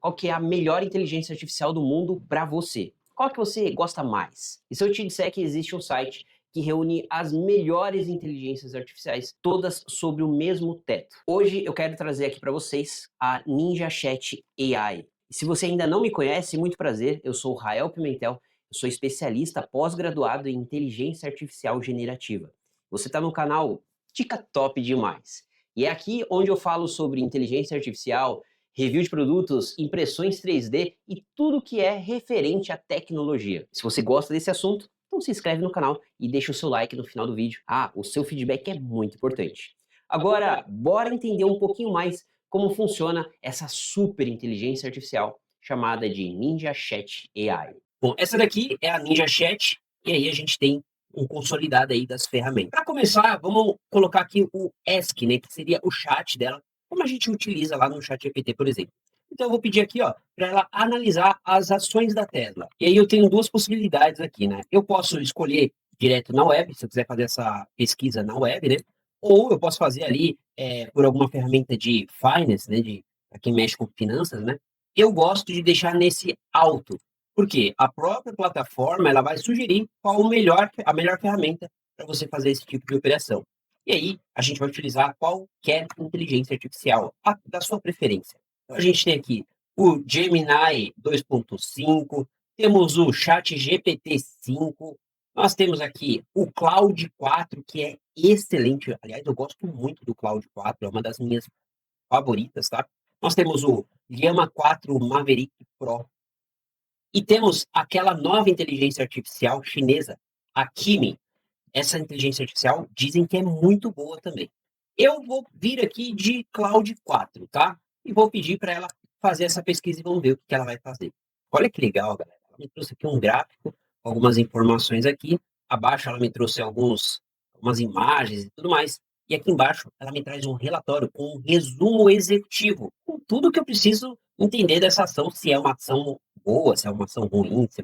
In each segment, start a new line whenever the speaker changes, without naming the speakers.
qual que é a melhor inteligência artificial do mundo para você. Qual que você gosta mais? E se eu te disser que existe um site que reúne as melhores inteligências artificiais, todas sobre o mesmo teto? Hoje eu quero trazer aqui para vocês a Ninja Chat AI. E se você ainda não me conhece, muito prazer, eu sou o Rael Pimentel, eu sou especialista pós-graduado em inteligência artificial generativa. Você está no canal Dica Top Demais. E é aqui onde eu falo sobre inteligência artificial, review de produtos, impressões 3D e tudo que é referente à tecnologia. Se você gosta desse assunto, então se inscreve no canal e deixa o seu like no final do vídeo. Ah, o seu feedback é muito importante. Agora, bora entender um pouquinho mais como funciona essa super inteligência artificial chamada de Ninja Chat AI.
Bom, essa daqui é a Ninja Chat, e aí a gente tem um consolidado aí das ferramentas. Para começar, vamos colocar aqui o Ask, né, que seria o chat dela, como a gente utiliza lá no ChatGPT, por exemplo. Então eu vou pedir aqui, ó, para ela analisar as ações da Tesla. E aí eu tenho duas possibilidades aqui, né? Eu posso escolher direto na web, se eu quiser fazer essa pesquisa na web, né? Ou eu posso fazer ali por alguma ferramenta de finance, né, de para quem mexe com finanças, né? Eu gosto de deixar nesse alto. Porque a própria plataforma ela vai sugerir qual a melhor ferramenta para você fazer esse tipo de operação. E aí, a gente vai utilizar qualquer inteligência artificial da sua preferência. Então, a gente tem aqui o Gemini 2.5, temos o Chat GPT-5, nós temos aqui o Claude 4, que é excelente. Aliás, eu gosto muito do Claude 4, é uma das minhas favoritas, tá? Nós temos o Llama 4 Maverick Pro, e temos aquela nova inteligência artificial chinesa, a Kimi. Essa inteligência artificial dizem que é muito boa também. Eu vou vir aqui de Cloud 4, tá? E vou pedir para ela fazer essa pesquisa e vamos ver o que ela vai fazer. Olha que legal, galera. Ela me trouxe aqui um gráfico, algumas informações aqui. Abaixo ela me trouxe algumas imagens e tudo mais. E aqui embaixo ela me traz um relatório com um resumo executivo, com tudo que eu preciso entender dessa ação, se é uma ação boa, se é uma ação ruim, se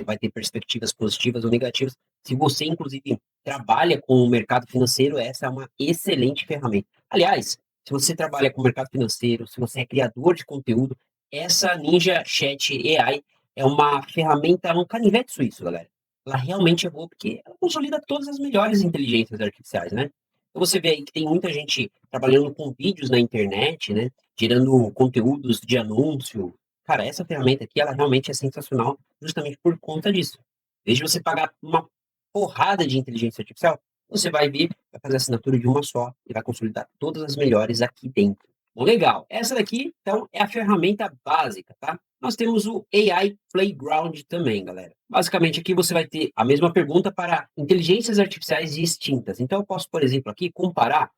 vai ter perspectivas positivas ou negativas. Se você, inclusive, trabalha com o mercado financeiro, essa é uma excelente ferramenta. Aliás, se você trabalha com o mercado financeiro, se você é criador de conteúdo, essa Ninja Chat AI é uma ferramenta, um canivete suíço, galera. Ela realmente é boa porque ela consolida todas as melhores inteligências artificiais, né? Então você vê aí que tem muita gente trabalhando com vídeos na internet, né? Gerando conteúdos de anúncio. Cara, essa ferramenta aqui, ela realmente é sensacional justamente por conta disso. Em vez de você pagar uma porrada de inteligência artificial, você vai vir, vai fazer a assinatura de uma só e vai consolidar todas as melhores aqui dentro. Bom, legal. Essa daqui, então, é a ferramenta básica, tá? Nós temos o AI Playground também, galera. Basicamente, aqui você vai ter a mesma pergunta para inteligências artificiais distintas. Então, eu posso, por exemplo, aqui comparar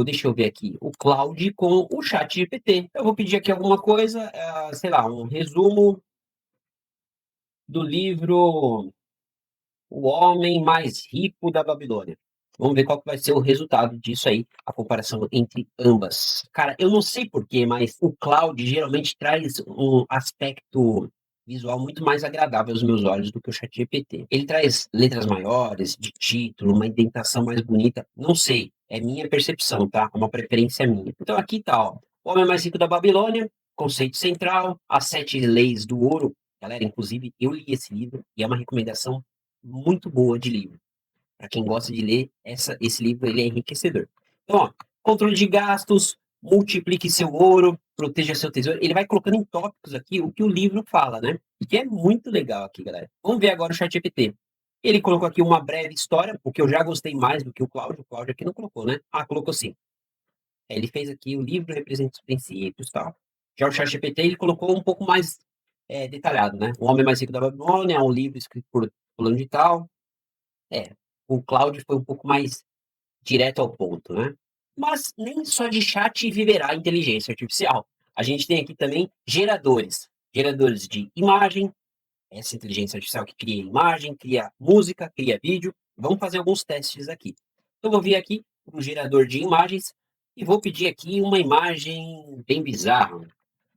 deixa eu ver aqui, o Claude com o Chat GPT. Eu vou pedir aqui alguma coisa, sei lá, um resumo do livro O Homem Mais Rico da Babilônia. Vamos ver qual que vai ser o resultado disso aí, a comparação entre ambas. Cara, eu não sei porquê, mas o Cloud geralmente traz um aspecto visual muito mais agradável aos meus olhos do que o ChatGPT. Ele traz letras maiores, de título, uma indentação mais bonita. Não sei, é minha percepção, tá? É uma preferência minha. Então aqui tá, ó. O Homem Mais Rico da Babilônia, conceito central, as 7 leis do ouro. Galera, inclusive, eu li esse livro e é uma recomendação muito boa de livro. Para quem gosta de ler, esse livro ele é enriquecedor. Então, ó, controle de gastos, multiplique seu ouro, proteja seu tesouro. Ele vai colocando em tópicos aqui o que o livro fala, né? E que é muito legal aqui, galera. Vamos ver agora o ChatGPT. Ele colocou aqui uma breve história, o que eu já gostei mais do que o Cláudio. O Cláudio aqui não colocou, né? Ah, colocou sim. Ele fez aqui o livro representa os princípios e tal. Já o ChatGPT ele colocou um pouco mais detalhado, né? O Homem Mais Rico da Babilônia é um livro escrito por fulano de tal. É, o Cláudio foi um pouco mais direto ao ponto, né? Mas nem só de chat viverá a inteligência artificial. A gente tem aqui também geradores. Geradores de imagem, essa inteligência artificial que cria imagem, cria música, cria vídeo. Vamos fazer alguns testes aqui. Eu vou vir aqui para o gerador de imagens e vou pedir aqui uma imagem bem bizarra.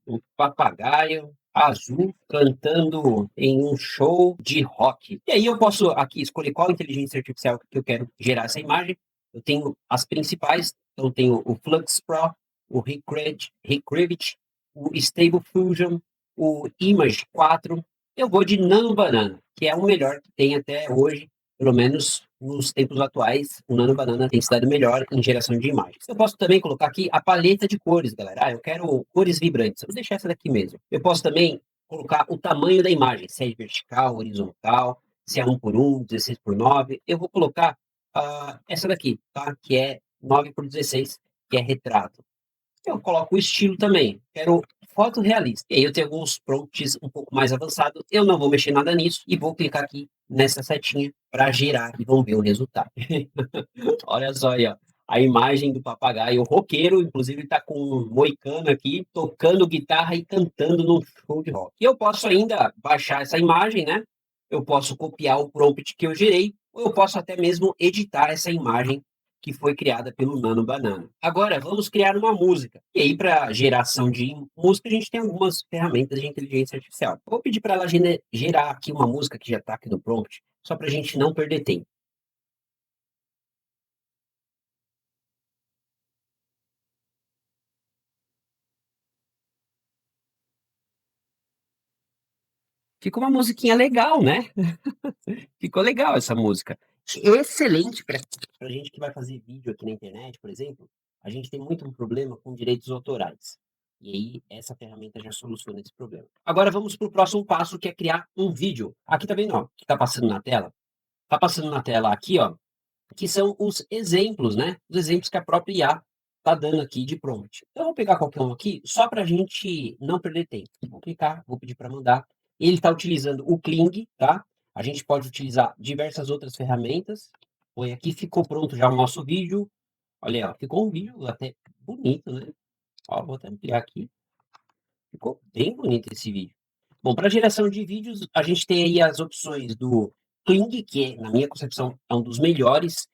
Um papagaio azul cantando em um show de rock. E aí eu posso aqui escolher qual inteligência artificial que eu quero gerar essa imagem. Eu tenho as principais, então eu tenho o Flux Pro, o Recreate, o Stable Fusion, o Image 4. Eu vou de Nano Banana, que é o melhor que tem até hoje, pelo menos nos tempos atuais. O Nano Banana tem se dado melhor em geração de imagens. Eu posso também colocar aqui a paleta de cores, galera. Eu quero cores vibrantes. Eu vou deixar essa daqui mesmo. Eu posso também colocar o tamanho da imagem, se é vertical, horizontal, se é 1 por 1, 16 por 9. Eu vou colocar essa daqui, tá? Que é 9 por 16, que é retrato. Eu coloco o estilo também. Quero foto realista. E aí eu tenho alguns prompts um pouco mais avançados. Eu não vou mexer nada nisso e vou clicar aqui nessa setinha para gerar e vamos ver o resultado. Olha só aí, ó. A imagem do papagaio roqueiro, inclusive está com um moicano aqui, tocando guitarra e cantando num show de rock. E eu posso ainda baixar essa imagem, né? Eu posso copiar o prompt que eu gerei, ou eu posso até mesmo editar essa imagem que foi criada pelo Nano Banana. Agora, vamos criar uma música. E aí, para geração de música, a gente tem algumas ferramentas de inteligência artificial. Vou pedir para ela gerar aqui uma música que já está aqui no prompt, só para a gente não perder tempo. Ficou uma musiquinha legal, né? Ficou legal essa música. Excelente para a gente que vai fazer vídeo aqui na internet, por exemplo. A gente tem muito um problema com direitos autorais. E aí, essa ferramenta já soluciona esse problema. Agora vamos para o próximo passo, que é criar um vídeo. Aqui tá vendo, ó, que tá passando na tela? Tá passando na tela aqui, ó, que são os exemplos, né? Os exemplos que a própria IA tá dando aqui de prompt. Eu vou pegar qualquer um aqui, só para a gente não perder tempo. Vou clicar, vou pedir para mandar. Ele está utilizando o Kling, tá? A gente pode utilizar diversas outras ferramentas. Põe aqui, ficou pronto já o nosso vídeo. Olha aí, ó, ficou um vídeo até bonito, né? Ó, vou até ampliar aqui. Ficou bem bonito esse vídeo. Bom, para geração de vídeos, a gente tem aí as opções do Kling, que na minha concepção é um dos melhores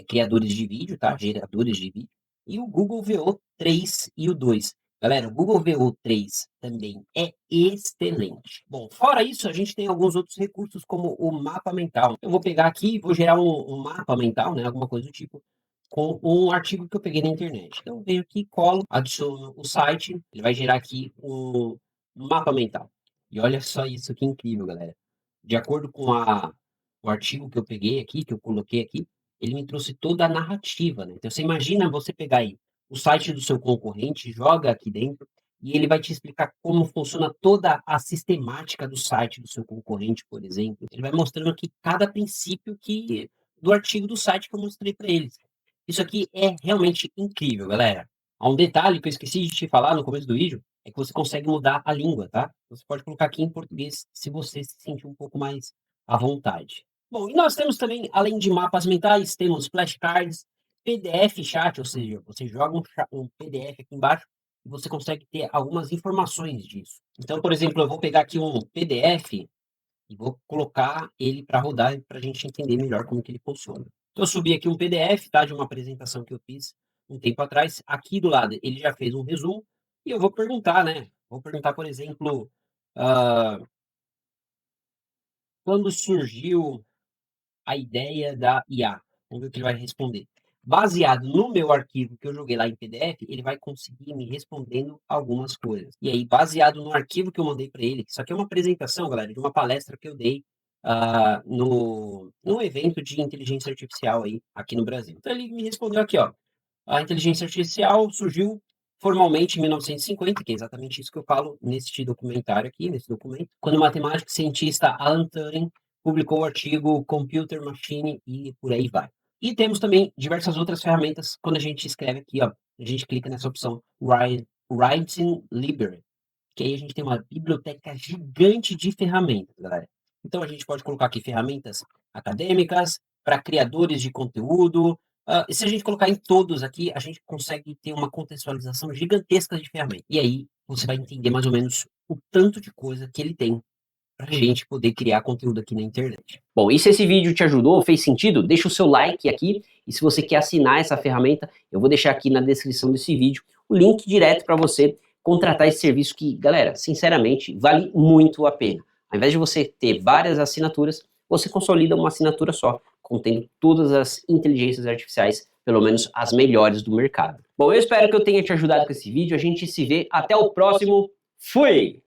criadores de vídeo, tá? Geradores de vídeo. E o Google VO3 e o 2. Galera, o Google VO3 também é excelente. Bom, fora isso, a gente tem alguns outros recursos, como o mapa mental. Eu vou pegar aqui e vou gerar um mapa mental, né? Alguma coisa do tipo, com um artigo que eu peguei na internet. Então, eu venho aqui, colo, adiciono o site, ele vai gerar aqui um mapa mental. E olha só isso que incrível, galera. De acordo com o artigo que eu peguei aqui, que eu coloquei aqui, ele me trouxe toda a narrativa, né? Então, você imagina você pegar aí o site do seu concorrente, joga aqui dentro, e ele vai te explicar como funciona toda a sistemática do site do seu concorrente, por exemplo. Ele vai mostrando aqui cada princípio do artigo do site que eu mostrei para eles. Isso aqui é realmente incrível, galera. Há um detalhe que eu esqueci de te falar no começo do vídeo, é que você consegue mudar a língua, tá? Você pode colocar aqui em português se você se sentir um pouco mais à vontade. Bom, e nós temos também, além de mapas mentais, temos flashcards, PDF chat, ou seja, você joga um PDF aqui embaixo e você consegue ter algumas informações disso. Então, por exemplo, eu vou pegar aqui um PDF e vou colocar ele para rodar para a gente entender melhor como que ele funciona. Então, eu subi aqui um PDF, tá, de uma apresentação que eu fiz um tempo atrás. Aqui do lado ele já fez um resumo e eu vou perguntar, né? Vou perguntar, por exemplo, ah, quando surgiu a ideia da IA? Vamos ver o que ele vai responder. Baseado no meu arquivo que eu joguei lá em PDF, ele vai conseguir me respondendo algumas coisas. E aí, baseado no arquivo que eu mandei para ele, isso aqui é uma apresentação, galera, de uma palestra que eu dei no evento de inteligência artificial aí, aqui no Brasil. Então, ele me respondeu aqui, ó. A inteligência artificial surgiu formalmente em 1950, que é exatamente isso que eu falo neste documentário aqui, nesse documento, quando o matemático e cientista Alan Turing publicou o artigo Computer Machine e por aí vai. E temos também diversas outras ferramentas quando a gente escreve aqui, ó, a gente clica nessa opção Writing Library, que aí a gente tem uma biblioteca gigante de ferramentas, galera. Então a gente pode colocar aqui ferramentas acadêmicas, para criadores de conteúdo. E se a gente colocar em todos aqui, a gente consegue ter uma contextualização gigantesca de ferramentas. E aí você vai entender mais ou menos o tanto de coisa que ele tem para a gente poder criar conteúdo aqui na internet.
Bom, e se esse vídeo te ajudou, fez sentido, deixa o seu like aqui. E se você quer assinar essa ferramenta, eu vou deixar aqui na descrição desse vídeo o link direto para você contratar esse serviço que, galera, sinceramente, vale muito a pena. Ao invés de você ter várias assinaturas, você consolida uma assinatura só, contendo todas as inteligências artificiais pelo menos as melhores do mercado. Bom, eu espero que eu tenha te ajudado com esse vídeo. A gente se vê até o próximo. Fui!